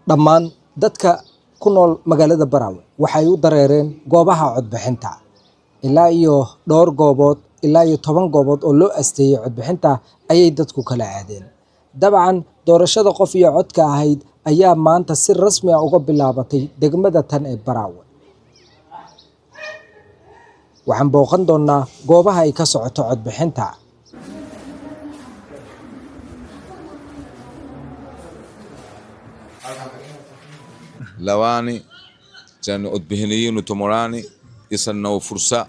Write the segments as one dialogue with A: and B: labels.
A: dhammaan dadka ku nool magaalada Baraawe waxay u dareereen goobaha codbixinta ilaa iyo dhowr goobood ilaa iyo 10 goobood oo loo asteeyay codbixinta ayay dadku kala aadeen. dabcan doorashada qof iyo codka ahayd ayaa maanta si rasmi ah uga bilaabatay degmada tan ee Baraawe. waxaan booqan doonaa goobaha ay ka socoto codbixinta.
B: لواني كان أدبهنيين وتمراني يسنو فرصة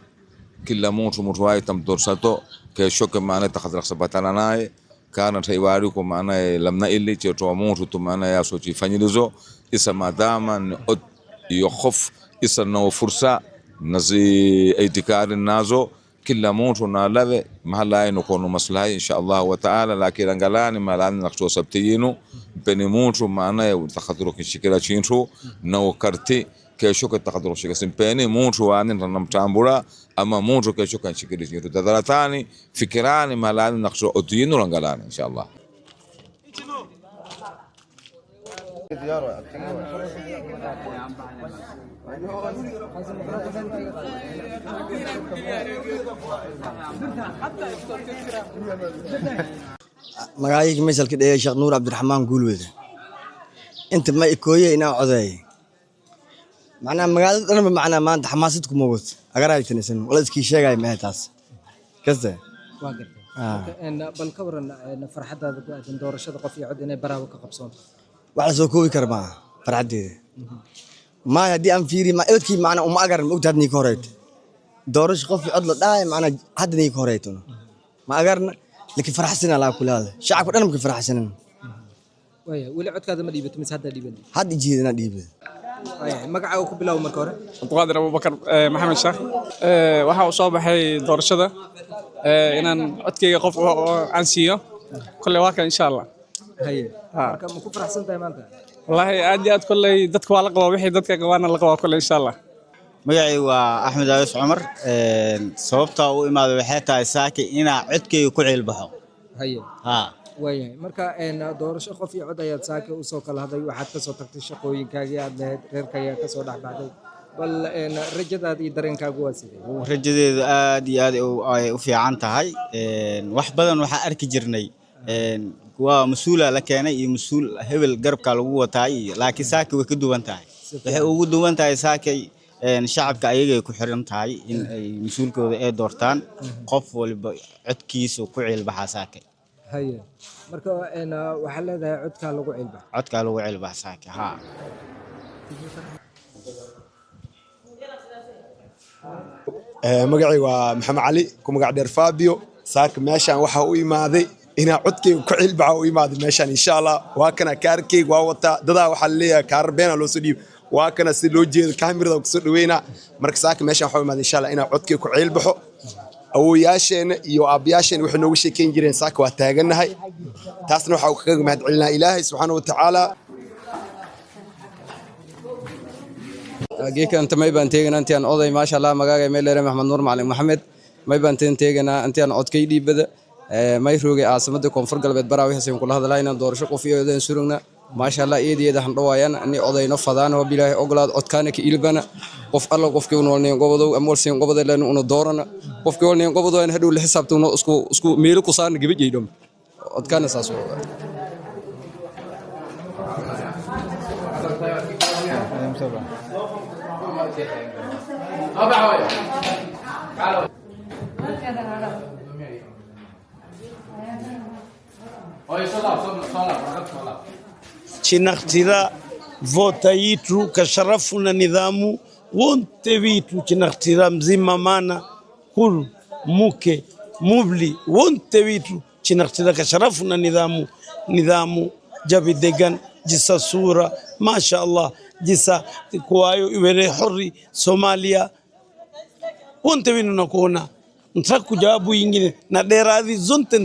B: كل موت متواي تم درسته كشوك معنا تخذ رخصبتنا ناي كانت هيواريكم معنا لم نقلي تجوا موت وتمانا يا صوتي فنيلزو إسمع دائما أد يخف يسنو فرصة نزي اعتكار النازو كل موت ونالله محلا نكون مصلحة إن شاء الله وتعالى لكن أنقلاني ما لان نقصو سبتينو بني موت معنا وتخذروك الشكل شينشو نو كرتي كيشوك تخذروك شكل سبني موت واني رنم تامبورا أما موت كيشوك شكل شينشو تدرتاني فكراني ما لان نقصو أتينو أنقلاني إن شاء الله.
C: magacayga meeshalka dhigay Sheekh Nuur Cabdiraxmaan Guulwade inta ma ikooyay inaa codeeyay macnaa magaalada dhanba macnaa maanta xamaasad kuma wad agar ay tanaysan wala iskii sheegay ma taas kasta
A: waa gartay bal ka waran farxadaada ku aadan doorashada qof iyo cod inay Baraawe ka qabsoonto
C: waxa soo koobi karmaa farxadeeda ما هدي أم فيري ما أذكي معنا وما أقدر مقتدني كوريت دورش قف عضل داي معنا حدني كوريتون ما أقدر لكن فرح سنة لا كل هذا شعب أنا ممكن فرح سنة
A: ويا ولا عد كذا ما ديبت مس هذا ديبت
C: حد يجينا ديبت
A: ويا ما قاعد أكون بلاو مكورة
D: قادر أبو بكر محمد شاه وها أصابه هاي دورشة إن أتكي قف عنسيه كل واقع إن شاء الله
A: هي كم مكون فرح سنة ما أنت
D: والله أديات كل دتك والله قوا وحيد دتك قوانا لقوا كل إن شاء الله.
E: magacay waa Axmed Aweys Cumar sababta uu imaado waxay tahay saaki ina codkayga ku cilbaxo
A: haye waayahay marka doorasho qof iyo cod ayaad saaki u soo kala haday waxaad ka soo tagtay shaqooyinkaagii aad lahayd reerkaaga ka soo dhaxbaxday bal rajadaad iyo dareenkaagu waa sidee
E: rajadeedu aad iyo aad ay u fiican tahay wax badan waxa arki jirnay waa masuula la keenay iyo masuul hebel garbka lagu wataay laakiin saaki way ka duwan tahay waxay ugu duwan tahay saaki shacabka ayaga ku xiran tahay in ay masuulkooda ay doortaan qof walba codkiisa ku cilbaxa saaki
A: haye marka waxa leedahay codka lagu cilbax
E: saaki ha
F: magacay waa Maxamed Cali ku magac dheer Fabio saaki meeshan waxa uu imaaday ina codkayga ku cilbaxa uu imaaday meeshan insha Allah waa kana kaarkayga waa wata dadaa waxa leeyahay kaar been loo soo dhiib waa kana si loo jeedo kaamirada ku soo dhaweena marka saaka meeshan waxa imaad insha Allah ina codkayga ku cilbaxo awooyaasheena iyo aabiyaasheena waxay noogu sheekeyn jireen saaka waa taaganahay taasna waxa uu kaga mahad celinaa Ilaahay subhanahu wa ta'ala
G: geeka inta may baan teeganaa intaan oday ma sha Allah magacay meelere Maxamed Nuur Macalin Maxamed may baan teeganaa intaan codkay dhiibada may roogay caasimada koonfur galbeed Baraawe xasan kula hadlaynaa doorasho qof iyo cod surugna ما شاء الله إيدي هذا حنرويان أني أضينا فضان وبيله أقلاد أتكانك إلبنا قف الله قف كونوا لين قبضوا أمور سين قبضوا لأنه ندورنا قف كونوا لين قبضوا إن هدول الحساب تونا اسكو ميلو قصار نجيب جيدهم أتكان أساسه
H: chinaqtira vota yitu kasharafu na nidhamu wote vitu chinaqtira mzima mana huru muke mubli wote vitu chinaqtira kasharafu na nidhamu jabi degan jisa sura masha Allah jisa kwayo iwere hori Somalia wote vinu nakuona ntaku jawabu yingine na deradhi zonte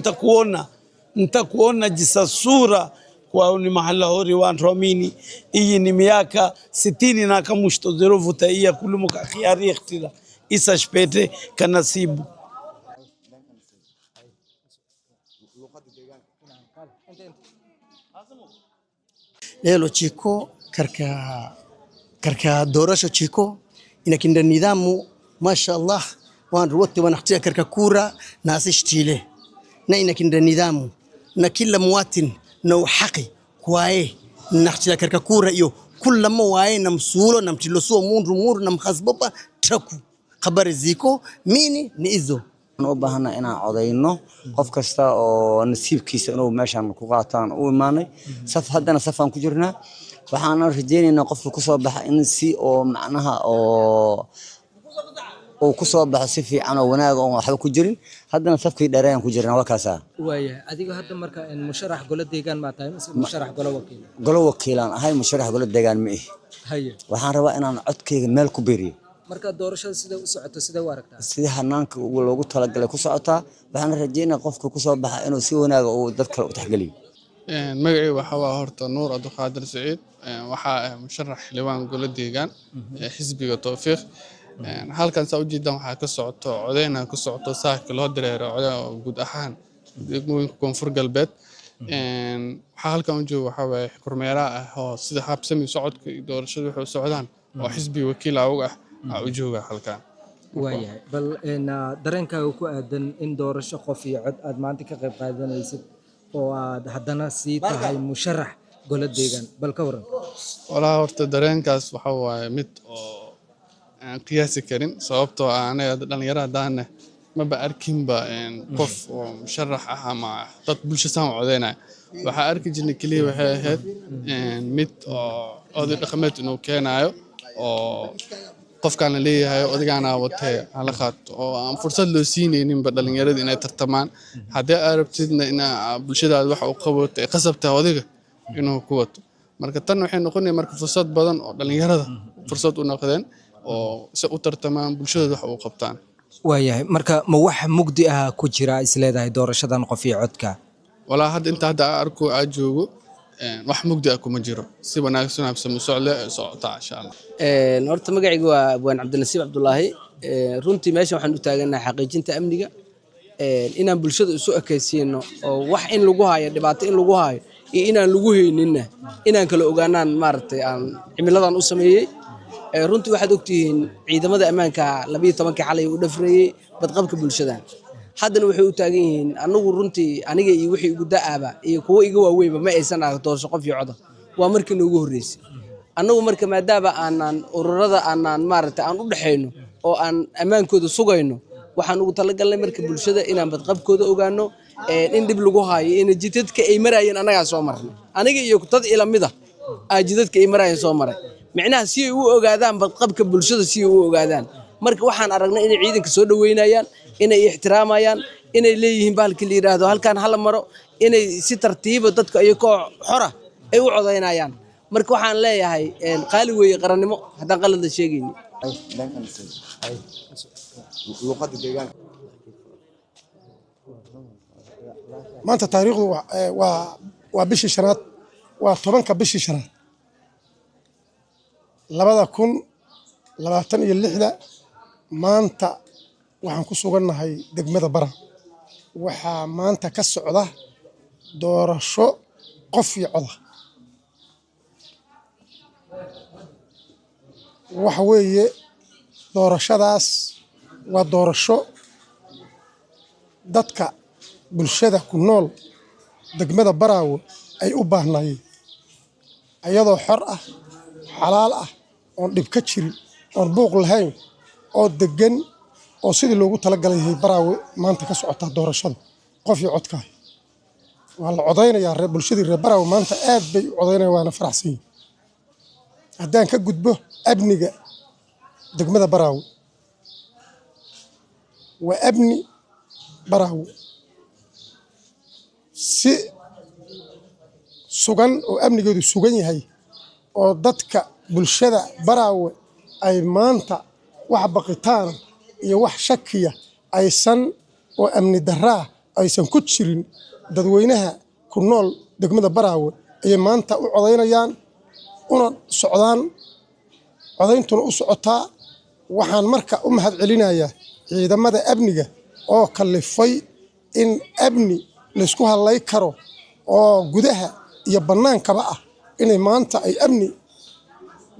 H: ntakuona jisa sura kwa ni mahala hori watu amini hii ni miaka 60 na kama mshtozero vuta hii kulumu ka khiari ikhtila isa shpete kanasibu
C: lelo chiko
I: كركا دورشة تشيكو إنك إن النظام ما شاء الله وان روت ونحتاج كركا كورة ناس يشتيله إنك إن النظام نكل مواطن نو حقي كواي نحتاج كركا كورة يو كل ما واي نمسولو نمتلسو مور نمخزبوبا تركو خبر زيكو ميني نيزو
J: u baahana inaan codeyno qof kasta oo nasiibkiisa inuu meeshan ku qaataan u imaanay haddana safaan ku jirnaa waxaan rajeynaynaa qofka ku soo baxa in si oo macnaha oo ku soo baxa si fiican oo wanaag oo waxba ku jirin haddana safkii dheerayaan ku jirnaa waa kaasa
A: waaya adiga hadda marka in musharax golo deegaan ma tahay mise musharax golo wakiilaan
J: ahay musharax golo deegaan ma
A: haye
J: waxaan rabaa inaan codkayga meel ku beeriyo
A: marka doorashada sida u socoto sida u aragtaa
J: sida hanaanka loogu talagalay ku socotaa waxaan rajeynayaa qofka ku soo baxa inuu si wanaag oo dadka u taxgaliyo
D: magacayga waxa waa horta Nuur Abdulqaadir Saciid waxa musharax xildhibaan golo deegaan xisbiga Tawfiiq halkan soo jeedaan waxa ka socoto codeynaa ka socoto saaka loo direero guud ahaan degmooyinka koonfur galbeed waxa halkan u joogo waxa way kormeera ah oo sida habsami socodka doorashada wuxuu socdaan oo xisbi wakiil ah u jooga halkan
A: waayahay bal dareenkaaga ku aadan in doorasho qof iyo cod aad maanta ka qayb qaadanaysid oo aad haddana sii tahay musharax golo deegaan bal ka waran
D: walaa horta dareenkaas waxa waaye mid oo aan qiyaasi karin sababtoo ah anaga dhalinyarada maba arkinba qof oo musharax ah ama dad bulshada codeynaya waxa arki jirnay kaliya waxay ahayd mid oo oday dhaqameed inuu keenayo oo qofkaan leeyahay odaygana watay halaqad oo aan fursad loo siinaynin dhalinyarada inay tartamaan haddii ay rabtidna in bulshadaada wax u qabato ay qasabtaa odayga inuu ku wato marka tan waxay noqonaysaa marka fursad badan oo dhalinyarada fursad u noqdeen oo si u tartamaan bulshada wax u qabtaan
A: waayahay marka ma wax mugdi ah ku jira isleedahay doorashadan qof iyo codka
D: walaa hadda arko aad joogo wax mugdi ah kuma jiro si wanaagsan habsami socota insha Allah
K: horta magacaygu waa Abwaan Cabdinasiib Cabdullaahi runtii meesha waxaan u taaganahay xaqiijinta amniga inaan bulshada isu ekaysiino oo wax in lagu haayo dhibaato in lagu haayo iyo inaan lagu hayninna inaan kala ogaanaan maaragtay aan cimiladan u sameeyay runtii waxaad ogtihiin ciidamada ammaanka 12 xalay u dhafreeyay badqabka bulshada haddana waxay u taagan yihiin anagu runtii aniga iyo wixii ugu da'aba iyo kuwa iga waaweynba ma aysan ah doorasho qof iyo coda waa markii ugu horeysay anagu marka maadaama aanan ururada aanan maaragtay aan u dhaxayno oo aan ammaankooda sugayno waxaan ugu talagalnay marka bulshada inaan badqabkooda ogaano in dib lagu haayo in jidadka ay marayeen anaga soo marnay aniga iyo dad ilamida jidadka ay marayeen soo maray micnaha si ay u ogaadaan badqabka bulshada si ay u ogaadaan marka waxaan aragnay in ciidanka soo dhaweynayaan inay ixtiraamayaan inay leeyihiin bahalkii la yiraahdo halkan hal maro inay si tartiib dadka ay ko xora ay u codeynayaan marka waxaan leeyahay qaali weeye qarannimo haddaan qalad la sheegayni
L: luqadda deegaanka maanta taariikhdu waa bishii shanaad waa 10ka bishii shanaad 2026 maanta waxaan ku sugannahay degmada Bara waxaa maanta ka socda doorasho qof iyo coda waxa weeye doorashadaas waa doorasho dadka bulshada ku nool degmada Baraawe ay u baahnayeen ayadoo xor ah xalaal ah oo dhib ka jirin oo buuq lahayn oo degan oo sidii loogu talagalay Baraawe maanta ka socota doorashada qof iyo codka waa la codeynayaa bulshadii reer Baraawe maanta aad bay u codeynayaan waana faraxsan haddaan ka gudbo abniga degmada Baraawe waa abni Baraawe si sugan oo amnigeedu sugan yahay oo dadka bulshada Baraawe ay maanta wax baqitaan iyo wax shakiya aysan oo amni daraa aysan ku jirin dadweynaha ku nool degmada Baraawe ay maanta u codeynayaan una socdaan codeyntuna u socotaa waxaan marka u mahad celinayaa ciidamada amniga oo kalifay in amni la isku halay karo oo gudaha iyo banaankaba ah inay maanta ay amni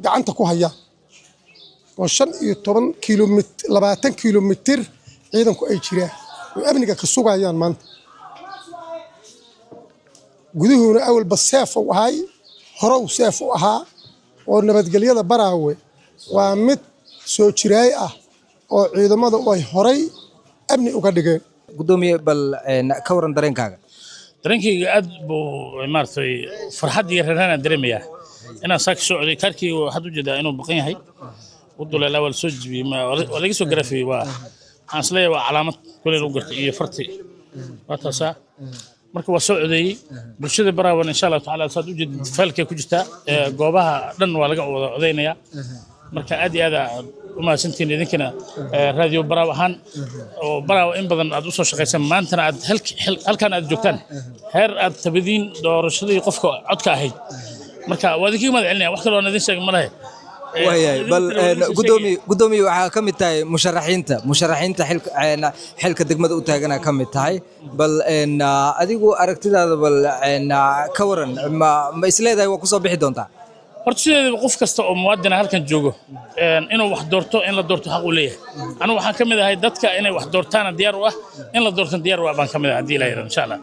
L: gacanta ku hayaan oo 15 kiiloomitir 20 kiiloomitir ciidanku ay jiraan oo amniga ka sugayaan maanta guduhuna awalba seef u ahay horow seef u ahaa oo nabadgelyada Baraawe waa mid soo jiraay ah oo ciidamada ay horay amni uga dhigeen
A: gudoomiye bal ka waran dareenkaaga
M: dareenkayga aad buu maartay farxad iyo reerana dareemaya inaan saak socday karkii waxaad u jeedaa inuu baqan yahay waddo la wal soo jibiyay waa laga soo garafay waa aan isleeyahay waa calaamad kule lagu gartay iyo farti waa taasa marka waa soo codeeyay bulshada Baraawe insha Allah taala saad u jeedid falkay ku jirta goobaha dhan waa laga wada codeynaya marka aad iyo aad uma santiin idinkana radio Baraawe ahaan oo Baraawe in badan aad u soo shaqeysan maantana aad halkan aad joogtaan heer aad tabadiin doorashadii qofka codka ahayd marka waa idinka mad celinaya wax kale oo idin sheeg malahay
A: waayay bal gudoomiye waxa ka mid tahay musharaxiinta xilka degmada u taagana ka mid tahay bal adigu aragtidaada bal ka waran ma isleedahay waa ku soo bixi doontaa
M: horta sideedaba qof kasta oo muwaadin halkan joogo inuu wax doorto in la doorto xaq u leeyahay anigu waxaan ka mid ahay dadka inay wax doortaan diyaar u ah in la doorto diyaar u ah baan ka mid ahay hadii la yiraahdo insha Allah